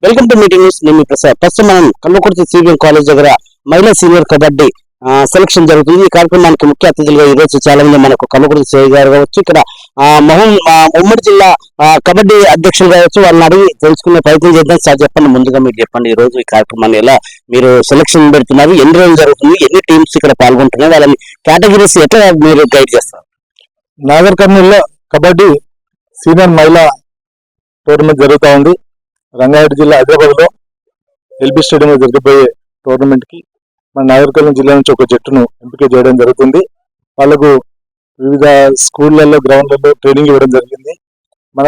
Welcome to meeting news. నేను మీ ప్రసాద్. ప్రస్తుతం మనం కల్వకుర్తి సిబిఎం కాలేజ్ దగ్గర మహిళా సీనియర్ కబడ్డీ సెలక్షన్ జరుగుతుంది. ఈ కార్యక్రమానికి ముఖ్య అతిథులుగా ఈ రోజు చాలా మంది మనకు కల్వకుర్తి సిఐ గారు కావచ్చు, ఇక్కడ ఉమ్మడి జిల్లా కబడ్డీ అధ్యక్షులు కావచ్చు, వాళ్ళని అడిగి తెలుసుకునే ప్రయత్నం చేద్దాం. సార్ చెప్పండి, ముందుగా మీరు చెప్పండి, ఈ రోజు ఈ కార్యక్రమాన్ని ఎలా మీరు సెలక్షన్ పెడుతున్నారు, ఎన్ని రోజులు జరుగుతుంది, ఎన్ని టీమ్స్ ఇక్కడ పాల్గొంటున్నాయి, వాళ్ళని కేటగిరీస్ ఎట్లా మీరు గైడ్ చేస్తారు? నాగర్ కర్నూలులో కబడ్డీ సీనియర్ మహిళా టోర్నమెంట్ జరుగుతూ ఉంది. రంగారెడ్డి జిల్లా హైదరాబాద్ లో ఎల్బీ స్టేడియంలో జరగబోయే టోర్నమెంట్ కి మన నాగర్ కర్నూలు జిల్లా నుంచి ఒక జట్టును ఎంపిక చేయడం జరుగుతుంది. వాళ్ళకు వివిధ స్కూళ్లలో గ్రౌండ్లలో ట్రైనింగ్ ఇవ్వడం జరిగింది. మన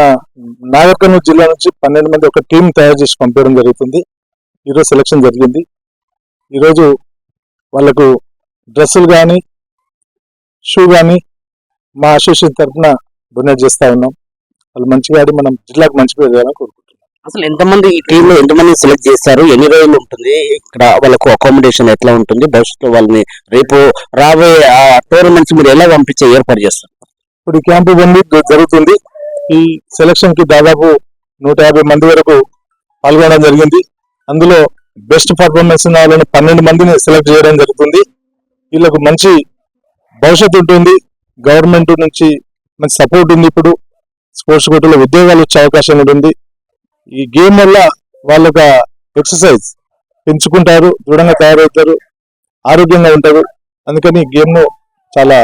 నాగర్ కర్నూలు జిల్లా నుంచి 12 మంది ఒక టీం తయారు చేసి పంపించడం జరుగుతుంది. ఈరోజు సెలక్షన్ జరిగింది. ఈరోజు వాళ్ళకు డ్రెస్సులు కానీ షూ కానీ మా అసోసియేషన్ తరఫున డొనేట్ చేస్తా ఉన్నాం. వాళ్ళు మంచిగా ఆడి మనం జిల్లాకు మంచి పేరు చేయాలని కోరుకుంటున్నాం. అసలు ఎంతమంది ఈ టీమ్ లో ఎంతమంది సెలెక్ట్ చేస్తారు, ఎన్ని రోజులు ఉంటుంది, ఇక్కడ వాళ్ళకు అకామిడేషన్ ఎట్లా ఉంటుంది, భవిష్యత్తులో వాళ్ళని రేపు రాబోయే టోర్నమెంట్స్ మీరు ఎలా పంపించే ఏర్పాటు చేస్తారు? ఇప్పుడు ఈ క్యాంపు జరుగుతుంది. ఈ సెలక్షన్ కి దాదాపు 150 మంది వరకు పాల్గొనడం జరిగింది. అందులో బెస్ట్ పర్ఫార్మెన్స్ ఉన్న వాళ్ళని 12 మందిని సెలెక్ట్ చేయడం జరుగుతుంది. వీళ్ళకు మంచి భవిష్యత్తు ఉంటుంది. గవర్నమెంట్ నుంచి మంచి సపోర్ట్ ఉంది. ఇప్పుడు స్పోర్ట్స్ కోటాలో ఉద్యోగాలు వచ్చే అవకాశం ఉంటుంది. ఈ గేమ్ వల్ల వాళ్ళొక ఎక్సర్సైజ్ పెంచుకుంటారు, దృఢంగా తయారవుతారు, ఆరోగ్యంగా ఉంటారు. అందుకని గేమ్ ను చాలా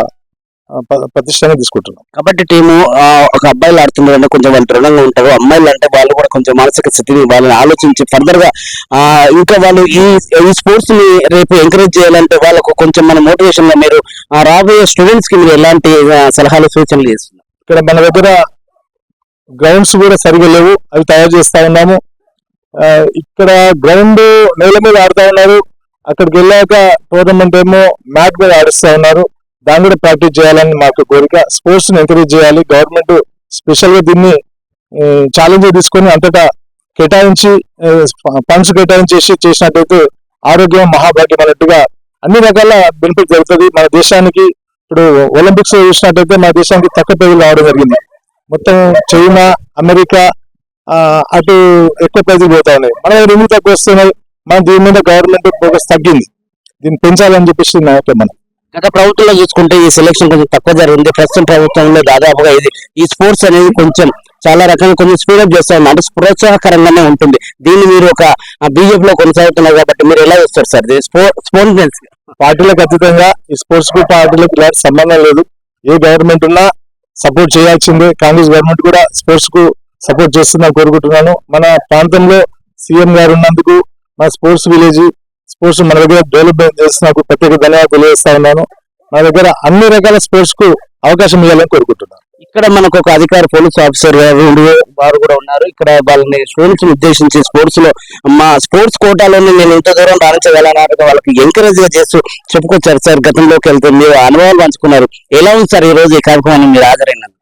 ప్రతిష్టంగా తీసుకుంటున్నాం. కబడ్డీ టీము ఒక అబ్బాయిలు ఆడుతున్నారంటే కొంచెం వాళ్ళు దృఢంగా ఉంటారు, అమ్మాయిలు అంటే వాళ్ళు కూడా కొంచెం మానసిక స్థితిని వాళ్ళని ఆలోచించి ఫర్దర్ గా ఇంకా వాళ్ళు ఈ స్పోర్ట్స్ ని రేపు ఎంకరేజ్ చేయాలంటే వాళ్ళకు కొంచెం మన మోటివేషన్ గా మీరు రాబోయే స్టూడెంట్స్ కి మీరు ఎలాంటి సలహాలు సూచనలు చేస్తున్నారు? ఇక్కడ మన దగ్గర గ్రౌండ్స్ కూడా సరిగా లేవు, అవి తయారు చేస్తా ఉన్నాము. ఇక్కడ గ్రౌండ్ నేల మీద ఆడుతా ఉన్నారు, అక్కడికి వెళ్ళాక టోర్నమెంట్ ఏమో మ్యాట్ మీద ఆడిస్తా ఉన్నారు. దాన్ని కూడా ప్రాక్టీస్ చేయాలని మాకు కోరిక. స్పోర్ట్స్ ని ఎంకరేజ్ చేయాలి. గవర్నమెంట్ స్పెషల్ గా దీన్ని ఛాలెంజ్ తీసుకొని అంతటా కేటాయించి ఫండ్స్ కేటాయించేసి చేసినట్టయితే ఆరోగ్యం మహాభాగ్యం అన్నట్టుగా అన్ని రకాల బెనిఫిట్ జరుగుతుంది మన దేశానికి. ఇప్పుడు ఒలింపిక్స్ చూసినట్టయితే మన దేశానికి తక్కువ ప్రైజులు రావడం జరిగింది. మొత్తం చైనా, అమెరికా అటు ఎక్కువ ప్రైజులు పోతా ఉన్నాయి. మన దగ్గర ఎందుకు తక్కువ వస్తున్నాయి? మన దీని మీద గవర్నమెంట్ ఫోకస్ తగ్గింది. దీన్ని పెంచాలని చెప్పేసి మనం గత ప్రభుత్వంలో చూసుకుంటే ఈ సెలక్షన్ కొంచెం తక్కువ జరిగింది. ప్రస్తుతం ప్రభుత్వంలో దాదాపుగా ఈ స్పోర్ట్స్ అనేది కొంచెం చాలా రకంగా కొంచెం స్పీడప్ చేస్తా ఉంది, అంటే ప్రోత్సాహకరంగానే ఉంటుంది. దీన్ని మీరు ఒక బీజేపీలో కొనసాగుతున్నారు కాబట్టి మీరు ఎలా చేస్తారు సార్? స్పోర్ట్స్ పార్టీలకు అతీతంగా ఈ స్పోర్ట్స్ కు పార్టీలకు ఇలాంటి సంబంధం లేదు. ఏ గవర్నమెంట్ ఉన్నా సపోర్ట్ చేయాల్సిందే. కాంగ్రెస్ గవర్నమెంట్ కూడా స్పోర్ట్స్ కు సపోర్ట్ చేస్తుందని కోరుకుంటున్నాను. మన ప్రాంతంలో సీఎం గారు ఉన్నందుకు మన స్పోర్ట్స్ విలేజ్ స్పోర్ట్స్ మన దగ్గర డెవలప్మెంట్ చేస్తున్నందుకు ప్రత్యేక ధన్యవాదాలు తెలియజేస్తా ఉన్నాను. మన దగ్గర అన్ని రకాల స్పోర్ట్స్ కు అవకాశం ఇవ్వాలని కోరుకుంటున్నాను. ఇక్కడ మనకు ఒక అధికార పోలీస్ ఆఫీసర్ వారు కూడా ఉన్నారు. ఇక్కడ వాళ్ళని స్టూడెంట్స్ ఉద్దేశించి స్పోర్ట్స్ లో మా స్పోర్ట్స్ కోటాలోనే నేను ఇంత దూరం రాణించగలను వాళ్ళకి ఎంకరేజ్ గా చేస్తూ చెప్పుకొచ్చారు. సార్, గతంలోకి వెళ్తే మీరు అనుభవాలు పంచుకున్నారు, ఎలా ఉంది సార్ ఈ రోజు ఈ కార్యక్రమాన్ని మీరు హాజరైనారు?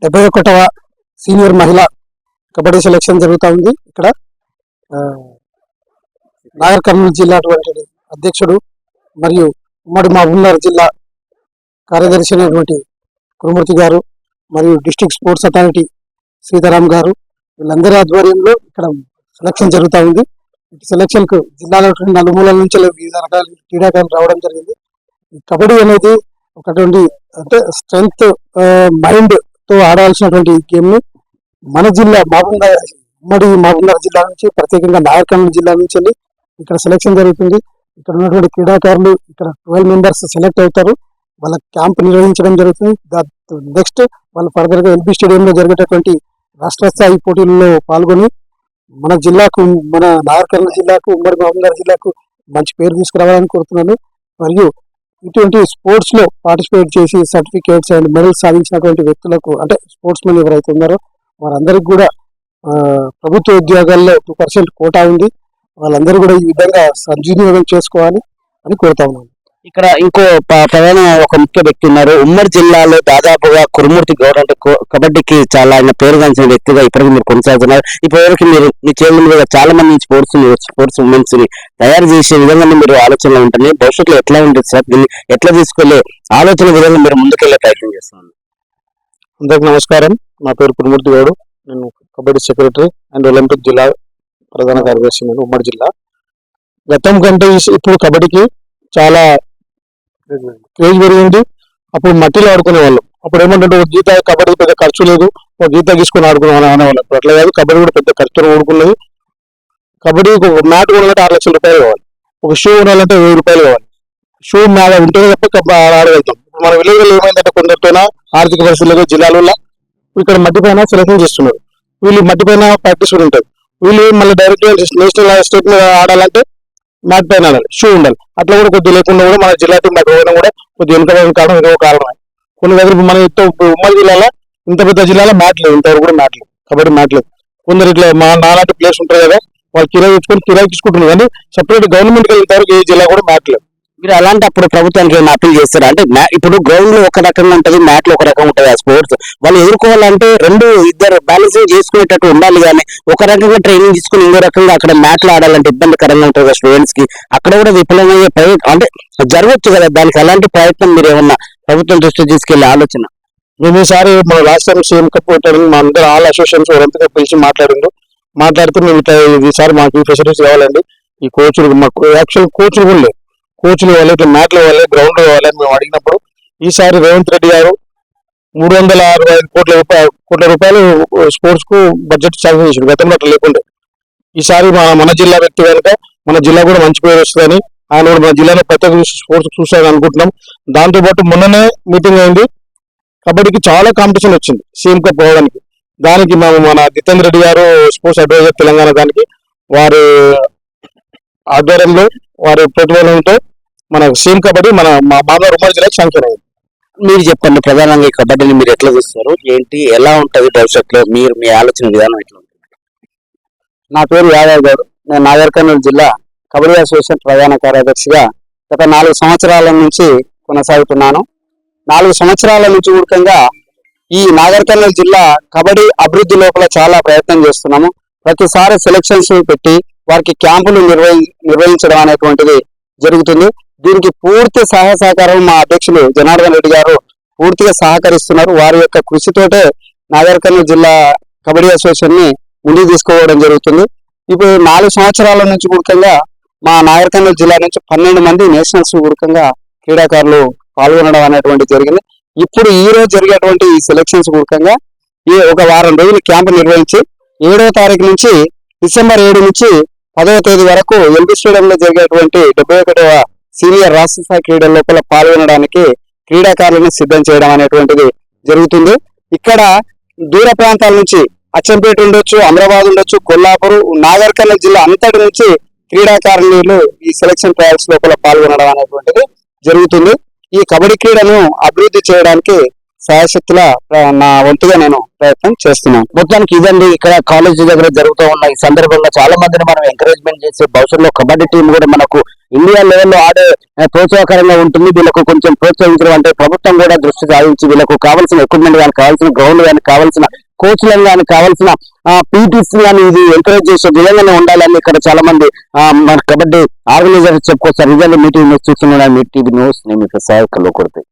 71వ సీనియర్ మహిళా కబడ్డీ సెలక్షన్ జరుగుతూ ఉంది. ఇక్కడ నాగర్ కర్నూలు జిల్లా అధ్యక్షుడు మరియు ఉమ్మడి మహబూబ్నగర్ జిల్లా కార్యదర్శి అయినటువంటి కురుమూర్తి గారు మరియు డిస్ట్రిక్ట్ స్పోర్ట్స్ అథారిటీ సీతారాం గారు, వీళ్ళందరి ఆధ్వర్యంలో ఇక్కడ సెలక్షన్ జరుగుతూ ఉంది. ఈ సెలక్షన్ కు జిల్లాలో నలుమూలల నుంచి వివిధ రకాల క్రీడాకారులు రావడం జరిగింది. ఈ కబడ్డీ అనేది ఒకటువంటి అంటే స్ట్రెంగ్త్ మైండ్ తో ఆడాల్సినటువంటి గేమ్ ని మన జిల్లా ఉమ్మడి మహబూబ్నగర్ జిల్లా నుంచి ప్రత్యేకంగా నాగర్ కర్నూలు జిల్లా నుంచి వెళ్ళి ఇక్కడ సెలక్షన్ జరుగుతుంది. ఇక్కడ ఉన్నటువంటి క్రీడాకారులు ఇక్కడ 12 మెంబర్స్ సెలెక్ట్ అవుతారు. వాళ్ళ క్యాంప్ నిర్వహించడం జరుగుతుంది. నెక్స్ట్ వాళ్ళు ఫర్దర్ గా ఎల్బీ స్టేడియంలో జరిగేటటువంటి రాష్ట్ర స్థాయి పోటీల్లో పాల్గొని మన జిల్లాకు, మన నాగర్ కర్నూలు జిల్లాకు, ఉమ్మడి మహబూబ్నగర్ జిల్లాకు మంచి పేరు తీసుకురావాలని కోరుతున్నాను. మరియు ఇటువంటి స్పోర్ట్స్ లో పార్టిసిపేట్ చేసి సర్టిఫికేట్స్ అండ్ మెడల్స్ సాధించినటువంటి వ్యక్తులకు, అంటే స్పోర్ట్స్ మెన్ ఎవరైతే ఉన్నారో వారందరికీ కూడా ప్రభుత్వ ఉద్యోగాల్లో 2% కోటా ఉంది. వాళ్ళందరూ కూడా ఈ విధంగా సద్వినియోగం చేసుకోవాలి అని కోరుతా ఉన్నాను. ఇక్కడ ఇంకో ప్రధాన ఒక ముఖ్య వ్యక్తి ఉన్నారు. ఉమ్మడి జిల్లాలో దాదాపుగా కురుమూర్తి గౌడ్ అంటే కబడ్డీకి చాలా ఆయన పేరుగాంచిన వ్యక్తిగా ఇప్పటికీ మీరు కొనసాగుతున్నారు. ఇప్పటివరకు మీరు మీ చేతుల మీద చాలా మంది స్పోర్ట్స్ ఉమెన్స్ ని తయారు చేసే విధంగా మీరు ఆలోచనలు ఉంటుంది. భవిష్యత్తులో ఎట్లా ఉంటుంది సార్? దీన్ని ఎట్లా తీసుకెళ్లే ఆలోచన విధంగా మీరు ముందుకెళ్లే ప్రయత్నం చేస్తున్నారు? అందరికి నమస్కారం. నా పేరు కురుమూర్తి గౌడ్. నేను కబడ్డీ సెక్రటరీ అండ్ ఒలింపిక్ జిల్లా ప్రధాన కార్యదర్శి నేను ఉమ్మడి జిల్లా. గతం కంటే ఇప్పుడు కబడ్డీకి చాలా క్రేజ్ పెరిగింది. అప్పుడు మట్టిలో ఆడుకునే వాళ్ళం. అప్పుడు ఏమంటే ఒక గీత కబడ్డీ పెద్ద ఖర్చు లేదు, ఒక గీత గీసుకొని ఆడుకునే అనేవాళ్ళం. ఇప్పుడు అట్లా కాదు, కబడ్డీ కూడా పెద్ద ఖర్చుతో ఓడుకున్నది. కబడ్డీకి ఒక మ్యాట్ కొనాలంటే 6 లక్షల రూపాయలు కావాలి, ఒక షూ కొనాలంటే 1000 రూపాయలు కావాలి. షూ మ్యాట్ ఉంటేనే తప్ప ఆడగలుగుతాం. మన విలేజ్లో ఏమైందంటే కొందరితోన ఆర్థిక పరిస్థితులు జిల్లాలలో ఇక్కడ మట్టి పైన సెలెక్షన్ చేస్తున్నారు. వీళ్ళు మట్టి పైన ప్రాక్టీస్ కూడా ఉంటుంది. వీళ్ళు మళ్ళీ డైరెక్ట్ నేషనల్ స్టేట్ మీద ఆడాలంటే మ్యాట్ పైన ఆడాలి, షూ ఉండాలి. అట్లా కూడా కొద్దిగా లేకుండా కూడా మన జిల్లా టీం పోవడం కూడా కొద్దిగా వెనుక కావడం ఇదో కారణమే. కొన్ని దగ్గర మన ఉమ్మడి జిల్లాలో ఇంత పెద్ద జిల్లాలో మ్యాట్ లేదు, ఇంతవరకు కూడా మ్యాట్ లేదు, కబడ్డీ మ్యాట్ లేదు. కొందరు ఇట్లా మా నాలాంటి ప్లేస్ ఉంటారు కదా, వాళ్ళు కిరాయి తెచ్చుకొని కిరాయి తీసుకుంటున్నారు. కానీ సపరేట్ గవర్నమెంట్ ఇంతవరకు ఏ జిల్లా కూడా మ్యాట్ లేదు. మీరు అలాంటి అప్పుడు ప్రభుత్వానికి ఏమైనా అప్పీల్ చేస్తారా? అంటే ఇప్పుడు గ్రౌండ్ లో ఒక రకంగా ఉంటుంది, మ్యాట్ లో ఒక రకంగా ఉంటుంది. ఆ స్పోర్ట్స్ వాళ్ళు ఎదుర్కోవాలంటే ఇద్దరు బ్యాలెన్సింగ్ చేసుకునేటట్టు ఉండాలి. కానీ ఒక రకంగా ట్రైనింగ్ తీసుకుని ఇంకో రకంగా అక్కడ మ్యాట్ లో ఆడాలంటే ఇబ్బందికరంగా ఉంటుంది కదా స్టూడెంట్స్ కి. అక్కడ కూడా విఫలమయ్యే అంటే జరగచ్చు కదా. దానికి అలాంటి ప్రయత్నం మీరు ఏమన్నా ప్రభుత్వం దృష్టి తీసుకెళ్లే ఆలోచన? మేము ఈసారి మన లాస్ట్ టైం సీఎం కప్ పెట్టాలని మా అందరూ ఆల్ అసోసియేషన్స్ ఎవరంతా పిలిచి మాట్లాడితే మేము ఈసారి మాకు ఈ ఫెసిలిటీస్ కావాలండి, ఈ కోచ్లు మాకు యాక్చువల్ కోచ్లు కూడా లేదు, కోచ్లు ఇవ్వాలి, ఇట్లా మ్యాట్లు ఇవ్వాలి, గ్రౌండ్ ఇవ్వాలి అని మేము అడిగినప్పుడు ఈసారి రేవంత్ రెడ్డి గారు 365 కోట్ల రూపాయలు స్పోర్ట్స్ కు బడ్జెట్ శాంక్షన్ చేశారు. గతంలో అట్లా లేకుండే. ఈసారి మన జిల్లా వ్యక్తి కనుక మన జిల్లా కూడా మంచి పేరు వస్తుందని ఆయన కూడా మన జిల్లాలో ప్రత్యేక స్పోర్ట్స్ చూసారని అనుకుంటున్నాం. దాంతోపాటు మొన్ననే మీటింగ్ అయింది, కబడ్డీకి చాలా కాంపిటీషన్ వచ్చింది సీఎం కప్ పోవడానికి. దానికి మన జితేందర్ రెడ్డి గారు స్పోర్ట్స్ అడ్వైజర్ తెలంగాణ, దానికి వారి ఆధ్వర్యంలో వారి ప్రతిఫలంతో మన సీఎం కబడ్డీ మా మామూలు ఉమ్మడి జిల్లాకి శాంక్షన్ అయింది. మీరు చెప్పండి, ప్రధానంగా ఈ కబడ్డీని మీరు ఎట్లా చూస్తారు, ఏంటి, ఎలా ఉంటది భవిష్యత్తులో, మీరు మీ ఆలోచన విధానం ఎట్లా ఉంటుంది? నా పేరు యాదవ్ గారు. నేను నాగర్ కర్నూలు జిల్లా కబడ్డీ అసోసియేషన్ ప్రధాన కార్యదర్శిగా గత 4 సంవత్సరాల నుంచి కొనసాగుతున్నాను. 4 సంవత్సరాల నుంచి ముఖ్యంగా ఈ నాగర్ కర్నూలు జిల్లా కబడ్డీ అభివృద్ధి లోపల చాలా ప్రయత్నం చేస్తున్నాము. ప్రతిసారి సెలక్షన్స్ పెట్టి వారికి క్యాంపులు నిర్వహించడం అనేటువంటిది జరుగుతుంది. దీనికి పూర్తి సహాయ సహకారం మా అధ్యక్షులు జనార్దన్ రెడ్డి గారు పూర్తిగా సహకరిస్తున్నారు. వారి యొక్క కృషితోటే నాగర్ కర్నూలు జిల్లా కబడ్డీ అసోసియేషన్ ని ముందుకు తీసుకోవడం జరుగుతుంది. ఇప్పుడు 4 సంవత్సరాల నుంచి ముఖ్యంగా మా నాగర్ కర్నూలు జిల్లా నుంచి 12 మంది నేషనల్స్ పూర్వకంగా క్రీడాకారులు పాల్గొనడం అనేటువంటి జరిగింది. ఇప్పుడు ఈ రోజు జరిగేటువంటి ఈ సెలక్షన్స్ పూర్వకంగా ఒక వారం రోజులు క్యాంపు నిర్వహించి 7వ తారీఖు నుంచి డిసెంబర్ 7 నుంచి 10వ తేదీ వరకు ఎల్బీ స్టేడియంలో జరిగేటువంటి 71వ సీనియర్ రాష్ట్ర స్థాయి క్రీడల లోపల పాల్గొనడానికి క్రీడాకారులను సిద్ధం చేయడం అనేటువంటిది జరుగుతుంది. ఇక్కడ దూర ప్రాంతాల నుంచి అచ్చంపేట ఉండొచ్చు, అమరాబాద్ ఉండొచ్చు, కొల్లాపూర్, నాగర్ కర్నూలు జిల్లా అంతటి నుంచి క్రీడాకారులు ఈ సెలక్షన్ ట్రయల్స్ లోపల పాల్గొనడం అనేటువంటిది జరుగుతుంది. ఈ కబడ్డీ క్రీడను అభివృద్ధి చేయడానికి శాయశక్తుల నా వంతుగా నేను ప్రయత్నం చేస్తున్నాను. మొత్తానికి ఇదండి ఇక్కడ కాలేజీ దగ్గర జరుగుతూ ఉన్న ఈ సందర్భంగా చాలా మందిని మనం ఎంకరేజ్మెంట్ చేసి భవిష్యత్తులో కబడ్డీ టీం కూడా మనకు ఇండియా లెవెల్లో ఆడే ప్రోత్సాహకరంగా ఉంటుంది. వీళ్ళకు కొంచెం ప్రోత్సహించడం అంటే ప్రభుత్వం కూడా దృష్టి సాధించి వీళ్ళకు కావాల్సిన ఎక్విప్మెంట్ కానీ, కావాల్సిన గ్రౌండ్ కానీ, కావాల్సిన కోచ్లను కానీ, కావాల్సిన పీటీస్ కానీ ఇది ఎంకరేజ్ చేసే విధంగానే ఉండాలని ఇక్కడ చాలా మంది మన కబడ్డీ ఆర్గనైజర్ చెప్పుకొస్తారు. రిజల్ట్ మీటింగ్ చూస్తున్నాను. మీ టీవీ న్యూస్ నేను మీకు సహాయకులు కొడుతాయి.